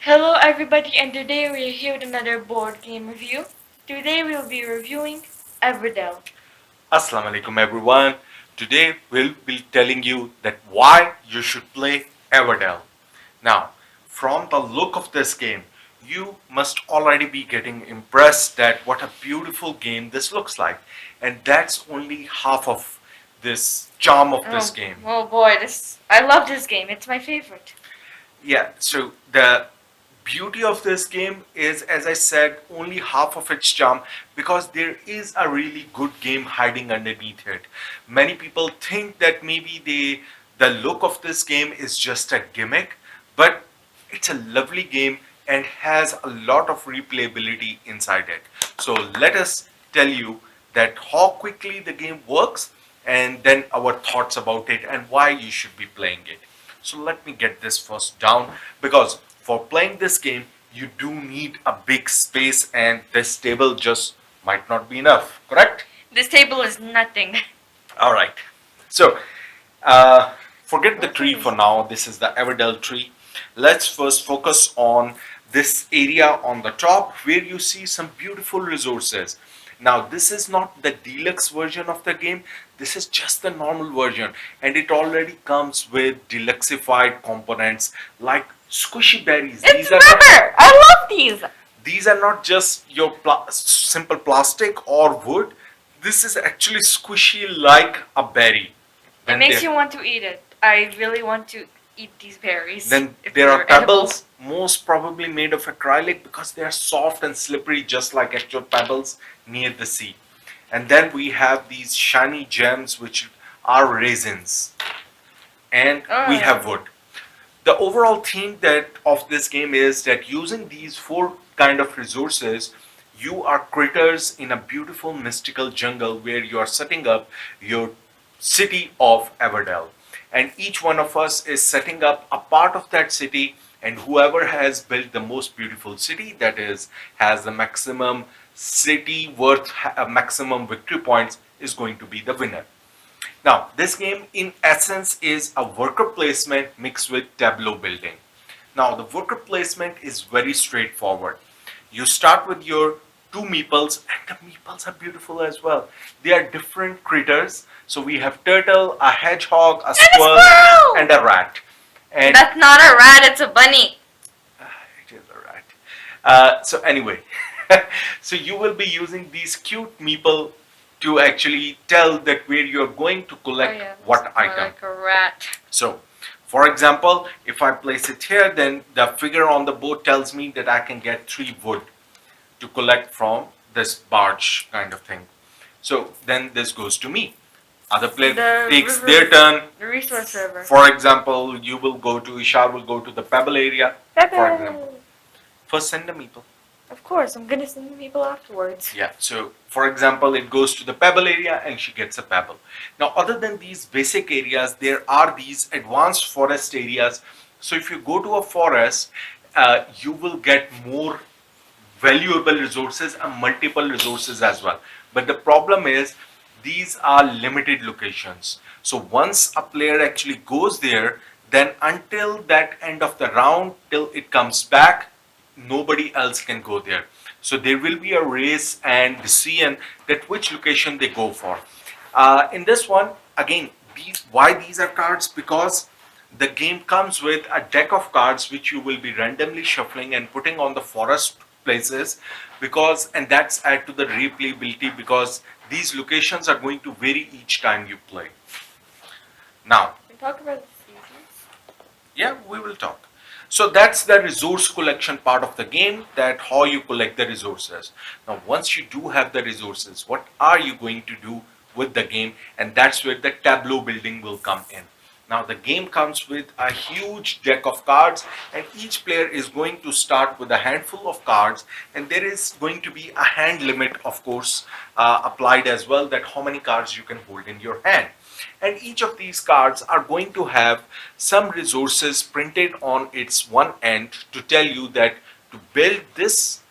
Hello everybody, and today we are here with another board game review. Today we will be reviewing Everdell. Assalamu alaikum everyone. Today we'll be telling you that why you should play Everdell. Now, from the look of this game, you must already be getting impressed that what a beautiful game this looks like. And that's only half of this charm of this game. Oh boy, I love this game. It's my favorite. Yeah, so the beauty of this game is, as I said, only half of its charm because there is a really good game hiding underneath it. Many people think that maybe the look of this game is just a gimmick, but it's a lovely game and has a lot of replayability inside it. So let us tell you that how quickly the game works and then our thoughts about it and why you should be playing it. So let me get this first down because for playing this game you do need a big space and this table just might not be enough, correct? This table is nothing. Alright, so uh, forget the tree for now. This is the Everdell tree. Let's first focus on this area on the top where you see some beautiful resources. Now this is not the deluxe version of the game, this is just the normal version and it already comes with deluxeified components like squishy berries. It's rubber! I love These are not just your simple plastic or wood. This is actually squishy like a berry. It makes you want to eat it. I really want to eat these berries. Then there are pebbles, most probably made of acrylic because they are soft and slippery just like actual pebbles near the sea. And then we have these shiny gems which are raisins. And we have wood. The overall theme that of this game is that using these four kind of resources, you are critters in a beautiful mystical jungle where you are setting up your city of Everdell. And each one of us is setting up a part of that city, and whoever has built the most beautiful city, that is, has the maximum city worth maximum victory points, is going to be the winner. Now, this game in essence is a worker placement mixed with tableau building. Now, the worker placement is very straightforward. You start with your two meeples, and the meeples are beautiful as well. They are different critters. So we have turtle, a hedgehog, a squirrel, and a rat. And that's not a rat, it's a bunny. It is a rat. So anyway, so you will be using these cute meeple to actually tell that where you're going to collect what item. Like a rat. So, for example, if I place it here, then the figure on the board tells me that I can get 3 wood to collect from this barge kind of thing. So then this goes to me. Other player takes their turn. The resource river. For example, you will go to Isha will go to the pebble area. For example, first send the meeple. Of course, I'm gonna send the people afterwards. Yeah, so for example, it goes to the pebble area and she gets a pebble. Now, other than these basic areas, there are these advanced forest areas. So if you go to a forest, you will get more valuable resources and multiple resources as well. But the problem is, these are limited locations. So once a player actually goes there, then until that end of the round, till it comes back, nobody else can go there. So there will be a race and decision that which location they go for. In this one, again, why these are cards? Because the game comes with a deck of cards which you will be randomly shuffling and putting on the forest places, because and that's add to the replayability because these locations are going to vary each time you play. Now, we talk about the seasons. Yeah, we will talk. So that's the resource collection part of the game, that how you collect the resources. Now once you do have the resources, what are you going to do with the game? And that's where the tableau building will come in. Now the game comes with a huge deck of cards and each player is going to start with a handful of cards, and there is going to be a hand limit, of course, applied as well, that how many cards you can hold in your hand. And each of these cards are going to have some resources printed on its one end to tell you that to build this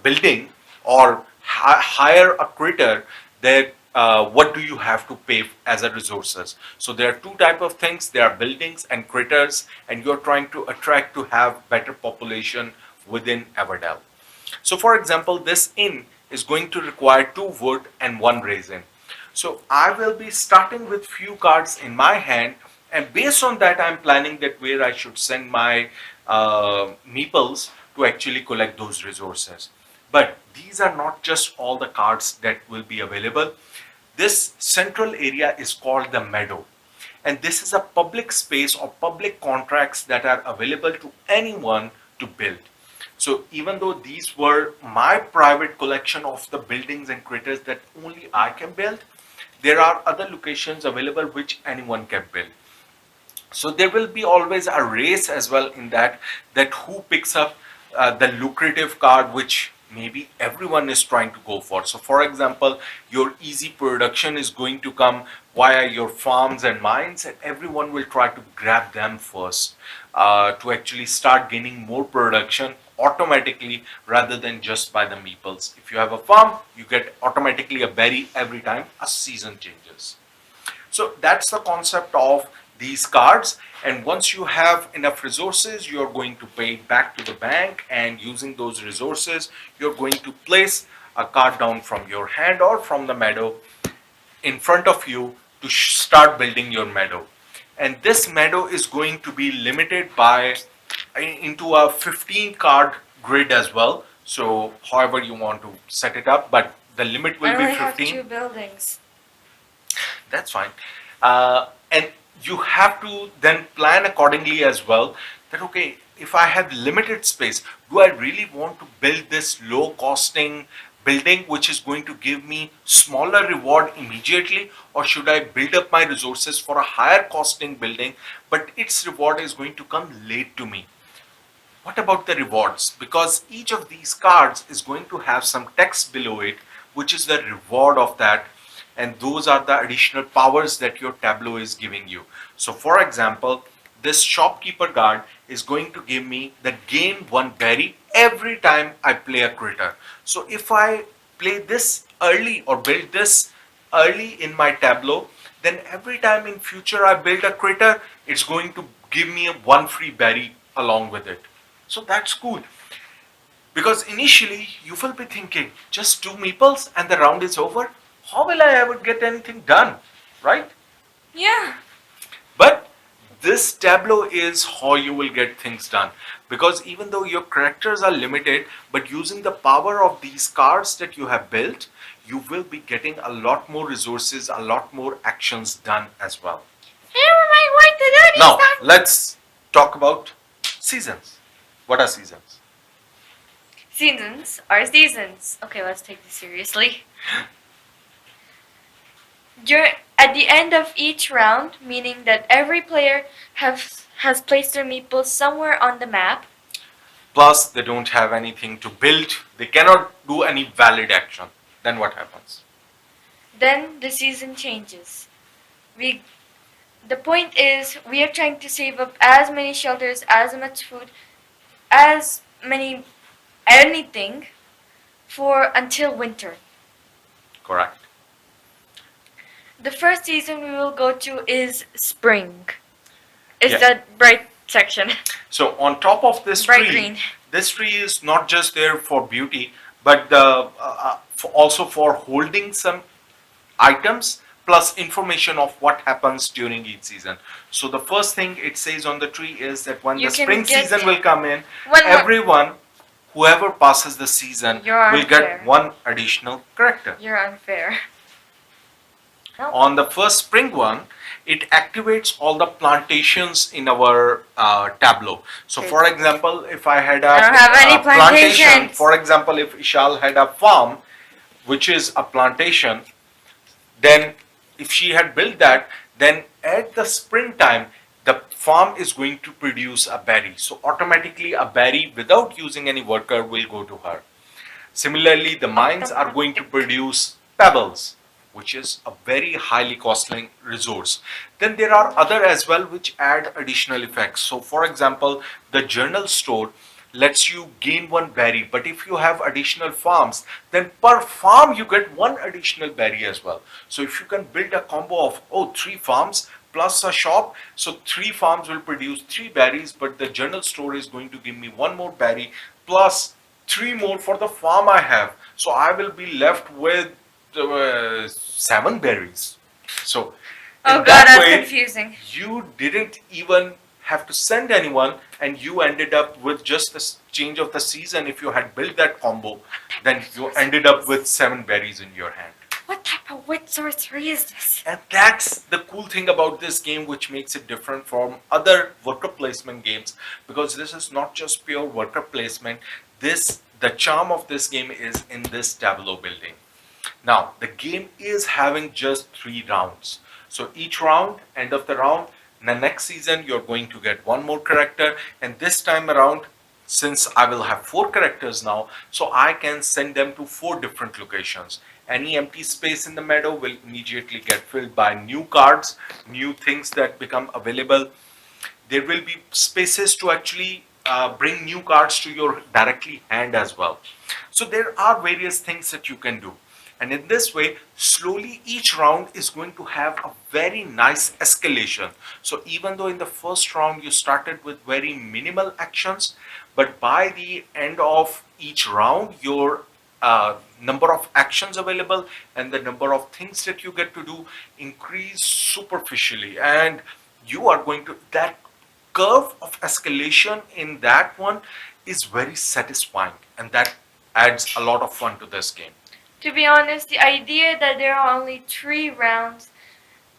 building or hire a critter, that what do you have to pay as a resources. So there are two type of things. There are buildings and critters, and you're trying to attract to have better population within Everdell. So for example, this inn is going to require 2 wood and 1 raisin. So I will be starting with few cards in my hand, and based on that I'm planning that where I should send my meeples to actually collect those resources. But these are not just all the cards that will be available. This central area is called the Meadow, and this is a public space or public contracts that are available to anyone to build. So even though these were my private collection of the buildings and critters that only I can build, there are other locations available which anyone can build. So there will be always a race as well in that who picks up the lucrative card which maybe everyone is trying to go for. So for example, your easy production is going to come via your farms and mines, and everyone will try to grab them first to actually start gaining more production automatically rather than just by the meeples. If you have a farm, you get automatically a berry every time a season changes. So that's the concept of these cards, and once you have enough resources, you're going to pay it back to the bank, and using those resources you're going to place a card down from your hand or from the meadow in front of you to start building your meadow. And this meadow is going to be limited by into a 15 card grid as well. So however you want to set it up, but the limit I will be only have 15. 2 buildings. That's fine. And you have to then plan accordingly as well, that okay, if I have limited space, do I really want to build this low costing building which is going to give me smaller reward immediately, or should I build up my resources for a higher costing building but its reward is going to come late to me? What about the rewards? Because each of these cards is going to have some text below it, which is the reward of that. And those are the additional powers that your tableau is giving you. So for example, this shopkeeper guard is going to give me the gain 1 berry every time I play a critter. So if I play this early or build this early in my tableau, then every time in future I build a critter, it's going to give me 1 free berry along with it. So that's cool. Because initially you will be thinking, just 2 meeples and the round is over. How will I ever get anything done? Right? Yeah. But this tableau is how you will get things done. Because even though your characters are limited, but using the power of these cards that you have built, you will be getting a lot more resources, a lot more actions done as well. Never mind what to do this Now, time. let's talk about seasons. What are seasons? Seasons are seasons. Okay, let's take this seriously. At the end of each round, meaning that every player has placed their meeples somewhere on the map, Plus, they don't have anything to build. They cannot do any valid action. Then what happens? then the season changes. We The point is we are trying to save up as many shelters, as much food, as many anything for until winter. Correct. The first season we will go to is spring. Is Yeah. that bright section? So on top of this Bright tree, green. this tree is not just there for beauty, but also for holding some items plus information of what happens during each season. So the first thing it says on the tree is that when You the can spring get season will come in, one more. everyone, whoever passes the season, You're will unfair. get one additional character. You're unfair. Nope. On the first spring one, it activates all the plantations in our tableau. So Okay. for example, if I had I don't have any a plantation, plantations. for example, if Ishal had a farm, which is a plantation, then if she had built that, then at the springtime, the farm is going to produce a berry. So automatically a berry without using any worker will go to her. Similarly, the mines are going to produce pebbles, which is a very highly costly resource. Then there are other as well which add additional effects. So for example, the journal store lets you gain one berry. But if you have additional farms, then per farm you get one additional berry as well. So if you can build a combo of, oh, three farms plus a shop, so three farms will produce three berries, but the general store is going to give me one more berry plus three more for the farm I have. So I will be left with seven berries. So Oh in god, that that's way, confusing. you didn't even have to send anyone, and you ended up with just the change of the season. If you had built that combo, then you ended up with seven berries in your hand. What type of wit sorcery is this? And that's the cool thing about this game, which makes it different from other worker placement games, because this is not just pure worker placement. The charm of this game is in this tableau building. Now, the game is having just 3 rounds. So each round, end of the round, in the next season, you're going to get one more character. And this time around, since I will have 4 characters now, so I can send them to 4 different locations. Any empty space in the meadow will immediately get filled by new cards, new things that become available. There will be spaces to actually bring new cards to your directly hand as well. So there are various things that you can do. And in this way, slowly each round is going to have a very nice escalation. So even though in the first round you started with very minimal actions, but by the end of each round, your number of actions available and the number of things that you get to do increase superficially. And you are going to, that curve of escalation in that one is very satisfying, and that adds a lot of fun to this game. To be honest, the idea that there are only 3 rounds,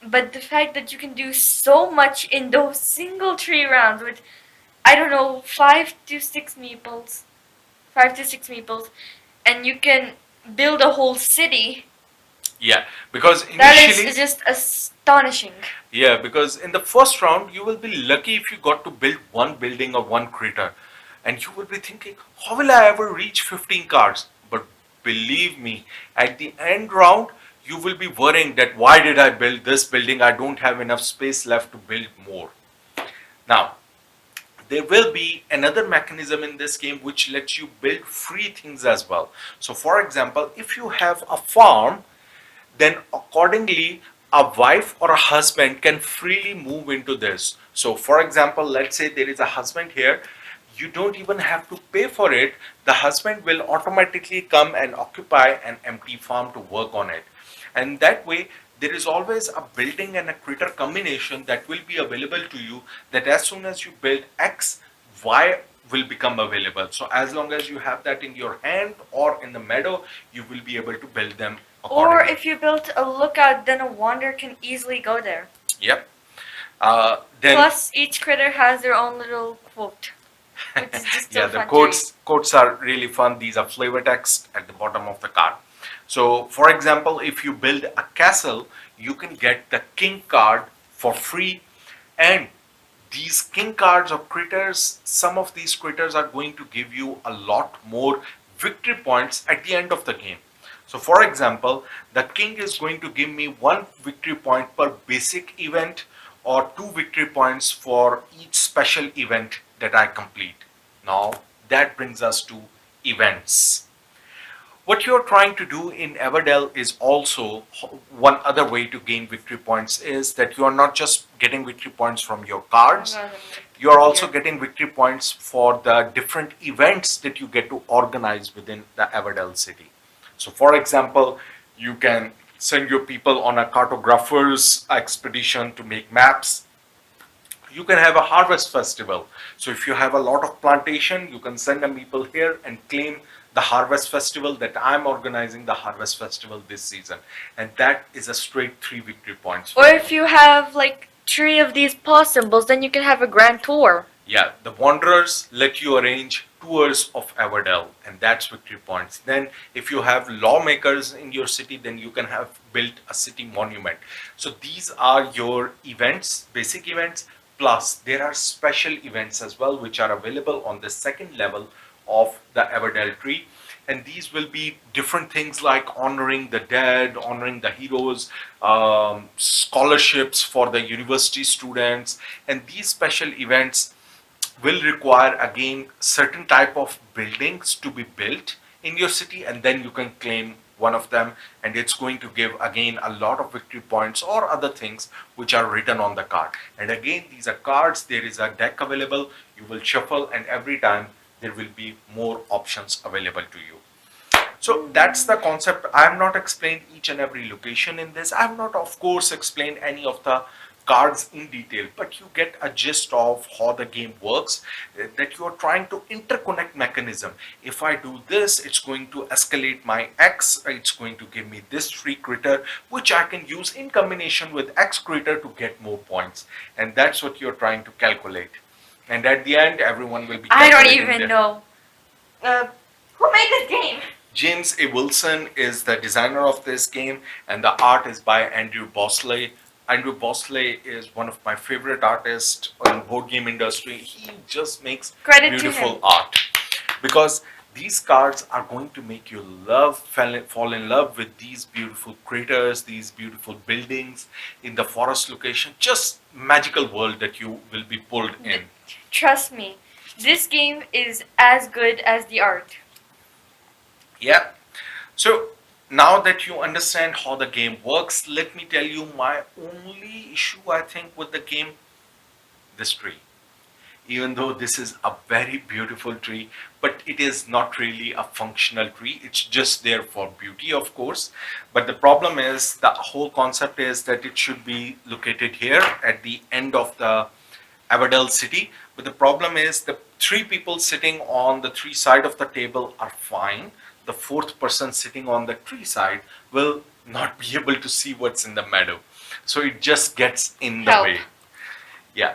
but the fact that you can do so much in those single 3 rounds with, I don't know, 5 to 6 meeples, and you can build a whole city. Yeah, because That is initially, just astonishing. yeah, because in the first round, you will be lucky if you got to build one building or one crater. And you will be thinking, how will I ever reach 15 cards? But believe me, at the end round, you will be worrying that why did I build this building? I don't have enough space left to build more. Now, there will be another mechanism in this game which lets you build free things as well. So for example, if you have a farm, then accordingly a wife or a husband can freely move into this. So for example, let's say there is a husband here, you don't even have to pay for it. The husband will automatically come and occupy an empty farm to work on it. And that way there is always a building and a critter combination that will be available to you, that as soon as you build X, Y will become available. So as long as you have that in your hand or in the meadow, you will be able to build them Or accordingly. if you built a lookout, then a wanderer can easily go there. Yep. Then Plus, each critter has their own little quote, which is just yeah, so the fun to read. quotes are really fun. These are flavor text at the bottom of the card. So for example, if you build a castle, you can get the king card for free. And these king cards of critters, some of these critters are going to give you a lot more victory points at the end of the game. So for example, the king is going to give me 1 victory point per basic event, or 2 victory points for each special event that I complete. Now that brings us to events. What you're trying to do in Everdell is also one other way to gain victory points, is that you are not just getting victory points from your cards, you are also getting victory points for the different events that you get to organize within the Everdell city. So for example, you can send your people on a cartographer's expedition to make maps. You can have a harvest festival. So if you have a lot of plantation, you can send them people here and claim the harvest festival, that I'm organizing the harvest festival this season. And that is a straight 3 victory points for Or you. if you have like 3 of these possibles, then you can have a grand tour. Yeah, the Wanderers let you arrange tours of Everdell, and that's victory points. Then, if you have lawmakers in your city, then you can have built a city monument. So these are your events, basic events. Plus, there are special events as well, which are available on the second level of the Everdell tree. And these will be different things like honoring the dead, honoring the heroes, scholarships for the university students, and these special events will require again certain type of buildings to be built in your city, and then you can claim one of them, and it's going to give again a lot of victory points or other things which are written on the card. And again, these are cards, there is a deck available, you will shuffle, and every time there will be more options available to you. So that's the concept. I have not explained each and every location in this. I have not, of course, explained any of the cards in detail, but you get a gist of how the game works, that you are trying to interconnect mechanism. If I do this, it's going to escalate my X, it's going to give me this free critter, which I can use in combination with X critter to get more points. And that's what you're trying to calculate. And at the end, everyone will be I don't calculating even their. know. Uh, who made this game? James A. Wilson is the designer of this game, and the art is by Andrew Bosley. Andrew Bosley is one of my favorite artists in board game industry. He just makes Credit to him. beautiful art because these cards are going to make you fall in love with these beautiful critters, these beautiful buildings in the forest location. Just magical world that you will be pulled in. Trust me, this game is as good as the art. Yeah. So now that you understand how the game works, let me tell you my only issue I think with the game, this tree. Even though this is a very beautiful tree, but it is not really a functional tree. It's just there for beauty, of course. But the problem is the whole concept is that it should be located here at the end of the Everdell city. But the problem is the three people sitting on the three side of the table are fine. The fourth person sitting on the tree side will not be able to see what's in the meadow. So it just gets in the Help. way. Yeah.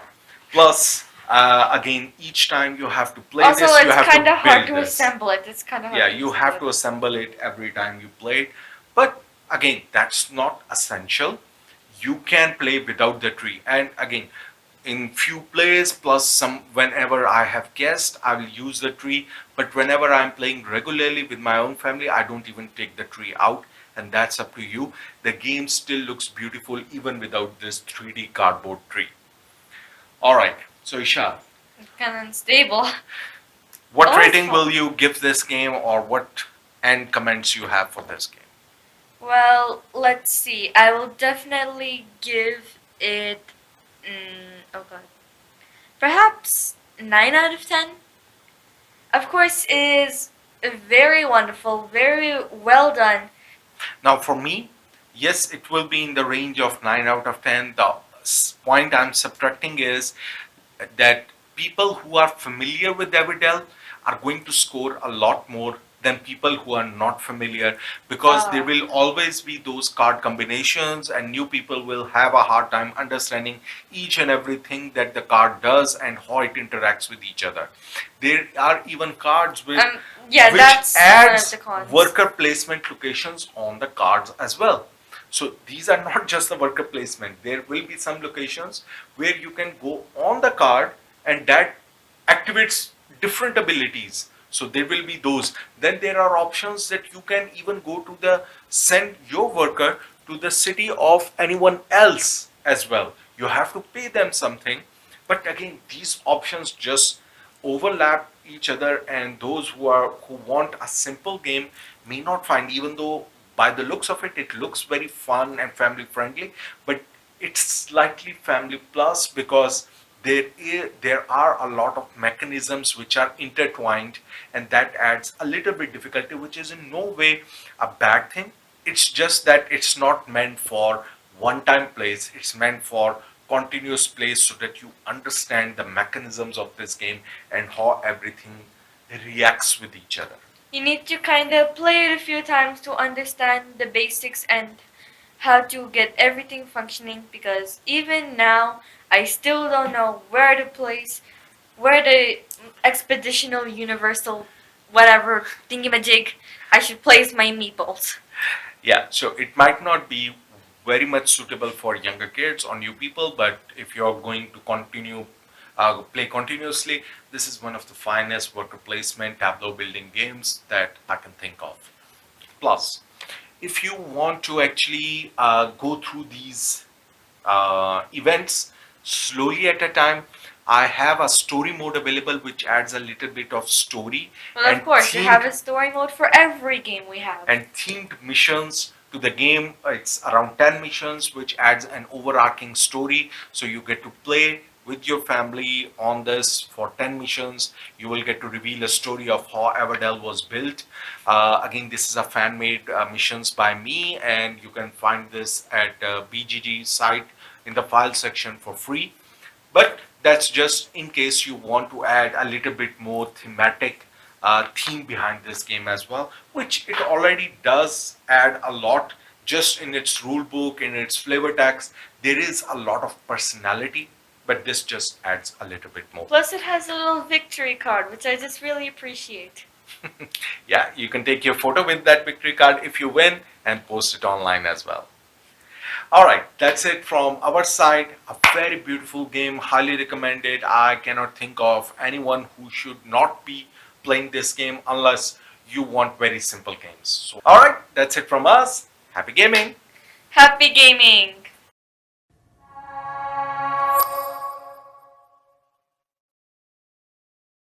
Plus, again, each time you have to play Also, this, you it's have kind to of hard build to this. assemble it. It's kind of hard Yeah, to you assemble have to it. assemble it every time you play it. But again, that's not essential. You can play without the tree. And again, in few plays plus some whenever I have guests, I will use the tree. But whenever I'm playing regularly with my own family, I don't even take the tree out. And that's up to you. The game still looks beautiful even without this 3D cardboard tree. Alright, so Isha, It's kind of unstable. what Oh, it's rating fun. will you give this game, or what end comments you have for this game? Well, let's see. I will definitely give it. Oh god. Perhaps 9 out of 10. Of course, it is very wonderful, very well done. Now, for me, yes, it will be in the range of 9 out of 10. The point I'm subtracting is that people who are familiar with Everdell are going to score a lot more than people who are not familiar, because there will always be those card combinations and new people will have a hard time understanding each and everything that the card does and how it interacts with each other. There are even cards with Yeah, which that's one of the adds cons. worker placement locations on the cards as well. So these are not just the worker placement. There will be some locations where you can go on the card and that activates different abilities. So there will be those. Then there are options that you can even go to the send your worker to the city of anyone else as well. You have to pay them something. But again, these options just overlap each other, and those who want a simple game may not find, even though by the looks of it it looks very fun and family friendly, but it's slightly family plus because there are a lot of mechanisms which are intertwined, and that adds a little bit difficulty, which is in no way a bad thing. It's just that it's not meant for one time plays, it's meant for continuous plays so that you understand the mechanisms of this game and how everything reacts with each other. You need to kind of play it a few times to understand the basics and how to get everything functioning, because even now I still don't know where to place, where the expeditional universal whatever thingamajig I should place my meeples. Yeah, so it might not be very much suitable for younger kids or new people, but if you're going to continue play continuously, this is one of the finest worker placement tableau building games that I can think of. Plus, if you want to actually go through these events slowly at a time, I have a story mode available which adds a little bit of story Well, of and course, you have themed a story mode for every game we have. missions to the game. It's around 10 missions which adds an overarching story, so you get to play with your family on this for 10 missions. You will get to reveal a story of how Everdell was built. Again, this is a fan made missions by me, and you can find this at BGG site in the file section for free. But that's just in case you want to add a little bit more thematic theme behind this game as well, which it already does add a lot. Just in its rule book, in its flavor text, there is a lot of personality, but this just adds a little bit more. Plus, it has a little victory card, which I just really appreciate. Yeah, you can take your photo with that victory card if you win and post it online as well. Alright, that's it from our side. A very beautiful game, highly recommended. I cannot think of anyone who should not be playing this game unless you want very simple games. So, alright, that's it from us. Happy gaming! Happy gaming!